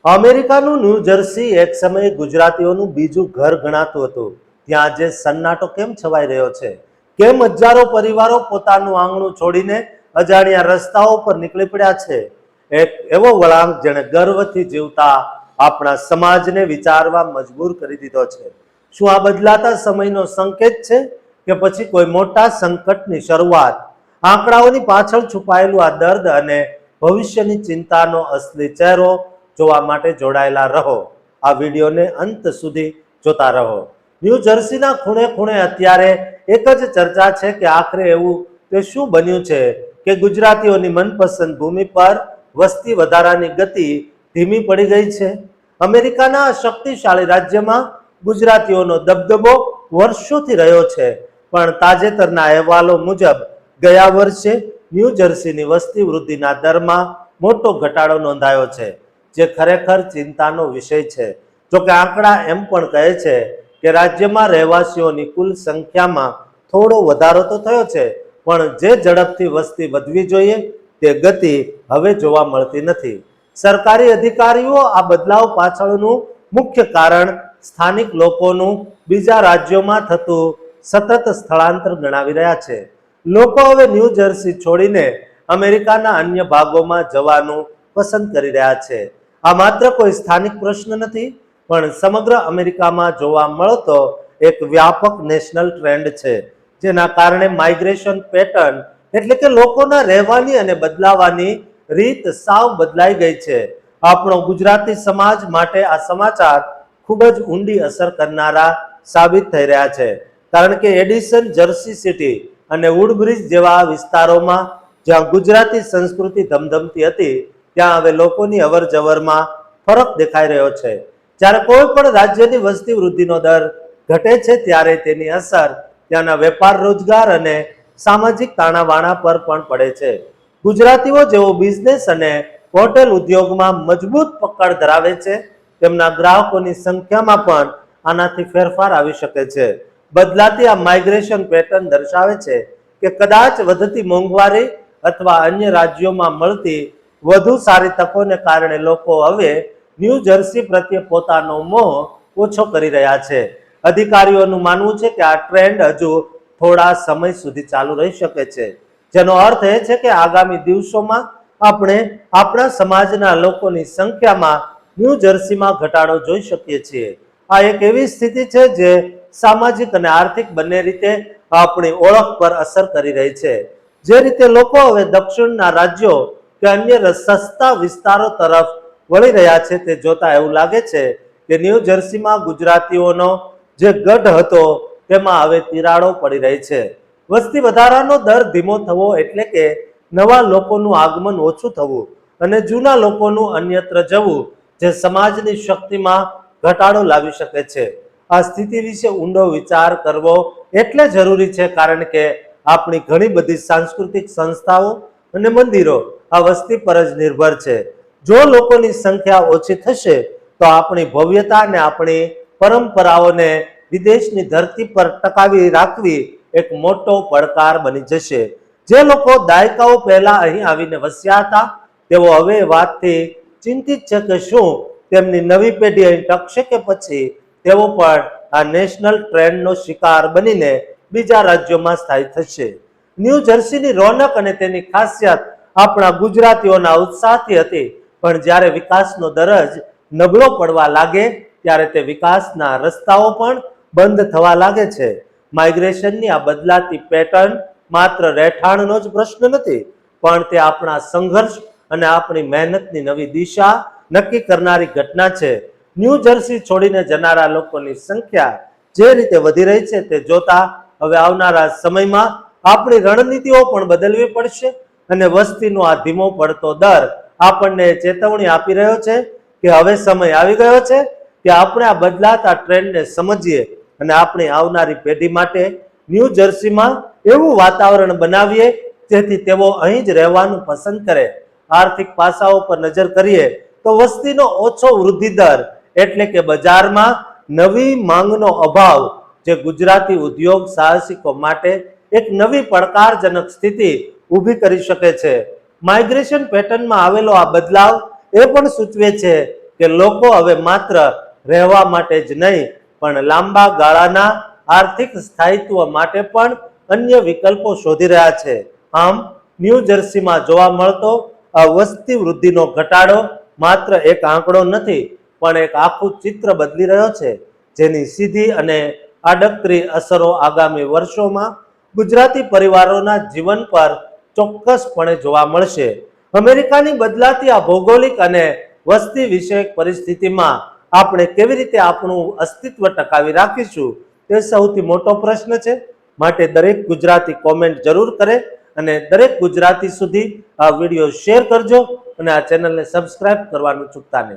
અમેરિકાનું new jersey એક સમયે ગુજરાતીઓનું બીજું ઘર ગણાતું હતું. ત્યાં આજે સન્નાટો કેમ છવાઈ રહ્યો છે? કેમ હજારો પરિવારો પોતાનું આંગણું છોડીને અજાણ્યા રસ્તાઓ પર નીકળી પડ્યા છે? એક એવો વળાંક જેણે ગર્વથી જીવતા આપણા સમાજને વિચારવા મજબૂર કરી દીધો છે. શું આ બદલાતા સમયનો સંકેત છે કે પછી કોઈ મોટા સંકટની શરૂઆત? આંકડાઓની પાછળ છુપાયેલું આ દર્દ અને ભવિષ્યની ચિંતાનો અસલી ચહેરો જોવા માટે જોડાયેલા રહો. આ વિડીયોને અંત સુધી જોતા રહો. ન્યૂ જર્સીના ખૂણે ખૂણે અત્યારે એક જ ચર્ચા છે કે આખરે એવું તે શું બન્યું છે કે ગુજરાતીઓની મનપસંદ ભૂમિ પર વસ્તી વધારાની ગતિ ધીમી પડી ગઈ છે. અમેરિકાના આ શક્તિશાળી રાજ્યમાં ગુજરાતીઓનો દબદબો વર્ષોથી રહ્યો છે, પણ તાજેતરના અહેવાલો મુજબ ગયા વર્ષે ન્યૂ જર્સીની વસ્તી વૃદ્ધિના દરમાં મોટો ઘટાડો નોંધાયો છે, જે ખરેખર ચિંતાનો વિષય છે. જોકે આંકડા એમ પણ કહે છે કે રાજ્યમાં રહેવાસીઓની કુલ સંખ્યામાં થોડો વધારો તો થયો છે, પણ જે ઝડપથી વસ્તી વધવી જોઈએ તે ગતિ હવે જોવા મળતી નથી. સરકારી અધિકારીઓ આ બદલાવ પાછળનું મુખ્ય કારણ સ્થાનિક લોકોનું બીજા રાજ્યોમાં થતું સતત સ્થળાંતર ગણાવી રહ્યા છે. લોકો હવે ન્યૂ જર્સી છોડીને અમેરિકાના અન્ય ભાગોમાં જવાનું પસંદ કરી રહ્યા છે. આ માત્ર કોઈ સ્થાનિક પ્રશ્ન નથી, પણ સમગ્ર અમેરિકામાં જોવા મળતો એક વ્યાપક નેશનલ ટ્રેન્ડ છે, જેના કારણે માઇગ્રેશન પેટર્ન એટલે કે લોકોના રહેવાની અને બદલાવાની રીત સાવ બદલાઈ ગઈ છે. આપણો ગુજરાતી સમાજ માટે આ સમાચાર ખૂબ જ ઊંડી અસર કરનારા સાબિત થઈ રહ્યા છે, કારણ કે એડિસન, જર્સી સિટી અને વુડબ્રિજ જેવા વિસ્તારોમાં જ્યાં ગુજરાતી સંસ્કૃતિ ધમધમતી હતી, ત્યાં હવે લોકોની અવર જવરમાં ફરક દેખાઈ રહ્યો છે. જ્યારે કોઈ પણ રાજ્યની વસ્તી વૃદ્ધિનો દર ઘટે છે ત્યારે તેની અસર ત્યાંના વેપાર, રોજગાર અને સામાજિક તાણાવાણા પર પણ પડે છે. ગુજરાતીઓ જેવો બિઝનેસ અને હોટેલ ઉદ્યોગમાં મજબૂત પકડ ધરાવે છે, તેમના ગ્રાહકોની સંખ્યામાં પણ આનાથી ફેરફાર આવી શકે છે. બદલાતી આ માઇગ્રેશન પેટર્ન દર્શાવે છે કે કદાચ વધતી મોંઘવારી અથવા અન્ય રાજ્યોમાં મળતી વધુ સારી તકોને કારણે લોકો હવે ન્યૂ જર્સી પ્રત્યે પોતાનો મોહ ઓછો કરી રહ્યા છે. અધિકારીઓનું માનવું છે કે આ ટ્રેન્ડ હજુ થોડા સમય સુધી ચાલુ રહી શકે છે, જેનો અર્થ એ છે કે આગામી દિવસોમાં આપણે આપણા સમાજના લોકોની સંખ્યામાં ન્યૂ જર્સીમાં ઘટાડો જોઈ શકીએ છીએ. આ એક એવી સ્થિતિ છે જે સામાજિક અને આર્થિક બંને રીતે આપણી ઓળખ પર અસર કરી રહી છે. જે રીતે લોકો હવે દક્ષિણના રાજ્યો કે અન્ય સસ્તા વિસ્તારો તરફ વળી રહ્યા છે, તે જોતા એવું લાગે છે કે ન્યૂ જર્સીમાં ગુજરાતીઓનો જે ગઢ હતો તેમાં હવે તિરાડો પડી રહી છે. વસ્તી વધારાનો દર ધીમો થવો એટલે કે નવા લોકોનું આગમન ઓછું થવું અને જૂના લોકોનું અન્યત્ર જવું, જે સમાજની શક્તિમાં ઘટાડો લાવી શકે છે. આ સ્થિતિ વિશે ઊંડો વિચાર કરવો એટલે જરૂરી છે, કારણ કે આપણી ઘણી બધી સાંસ્કૃતિક સંસ્થાઓ અને મંદિરો આ વસ્તી પર જ નિર્ભર છે. જો લોકોની સંખ્યા ઓછી થશે તો આપણી ભવ્યતા અને આપણી પરંપરાઓને વિદેશની ધરતી પર ટકાવી રાખવી એક મોટો પડકાર બની જશે. જે લોકો દાયકાઓ પહેલા અહીં આવીને વસ્યા હતા, તેઓ હવે વાતથી ચિંતિત છે કે શું તેમની નવી પેઢી અહીં ટકશે કે પછી તેઓ પણ આ નેશનલ ટ્રેન્ડનો શિકાર બનીને બીજા રાજ્યોમાં સ્થાયી થશે. ન્યૂ જર્સીની રોનક અને તેની ખાસિયત આપણા ગુજરાતીઓના ઉત્સાહથી હતી, પણ જ્યારે વિકાસનો દર જ નબળો પડવા લાગે ત્યારે તે વિકાસના રસ્તાઓ પણ બંધ થવા લાગે છે. માઇગ્રેશનની આ બદલાતી પેટર્ન માત્ર રહેઠાણનો જ પ્રશ્ન નથી, પણ તે આપણા સંઘર્ષ અને આપણી મહેનતની નવી દિશા નક્કી કરનારી ઘટના છે. ન્યૂ જર્સી છોડીને જનારા લોકોની સંખ્યા જે રીતે વધી રહી છે તે જોતા હવે આવનારા સમયમાં આપણી રણનીતિઓ પણ બદલવી પડશે, અને વસ્તીનો આ ધીમો પડતો દર આપણને ચેતવણી આપી રહ્યો છે કે હવે સમય આવી ગયો છે કે આપણે આ બદલાતા ટ્રેન્ડને સમજીએ અને આપણી આવનારી પેઢી માટે ન્યૂ જર્સીમાં એવું વાતાવરણ બનાવીએ જેથી તેઓ અહીં જ રહેવાનું પસંદ કરે. આર્થિક પાસાઓ પર નજર કરીએ તો વસ્તીનો ઓછો વૃદ્ધિ દર એટલે કે બજારમાં નવી માંગનો અભાવ, જે ગુજરાતી ઉદ્યોગ સાહસિકો માટે એક નવી પડકારજનક સ્થિતિ ઊભી કરી શકે છે. માઇગ્રેશન પેટર્નમાં આવેલો આ બદલાવ એ પણ સૂચવે છે કે લોકો હવે માત્ર રહેવા માટે જ નહીં પણ લાંબા ગાળાના આર્થિક સ્થાયિત્વ માટે પણ અન્ય વિકલ્પો શોધી રહ્યા છે. આમ ન્યૂ જર્સીમાં જોવા મળતો આ વસ્તી વૃદ્ધિનો ઘટાડો માત્ર એક આંકડો નથી પણ એક આખું ચિત્ર બદલી રહ્યો છે, જેની સીધી અને આડકતરી અસરો આગામી વર્ષોમાં ગુજરાતી પરિવારોના જીવન પર ચોક્કસપણે જોવા મળશે. અમેરિકાની બદલાતી આ ભૌગોલિક અને વસ્તી વિષયક પરિસ્થિતિમાં આપણે કેવી રીતે આપણું અસ્તિત્વ ટકાવી રાખીશું તે સૌથી મોટો પ્રશ્ન છે. માટે દરેક ગુજરાતી કોમેન્ટ જરૂર કરે અને દરેક ગુજરાતી સુધી આ વિડીયો શેર કરજો અને આ ચેનલને સબસ્ક્રાઇબ કરવાનું ચૂકતા નહીં.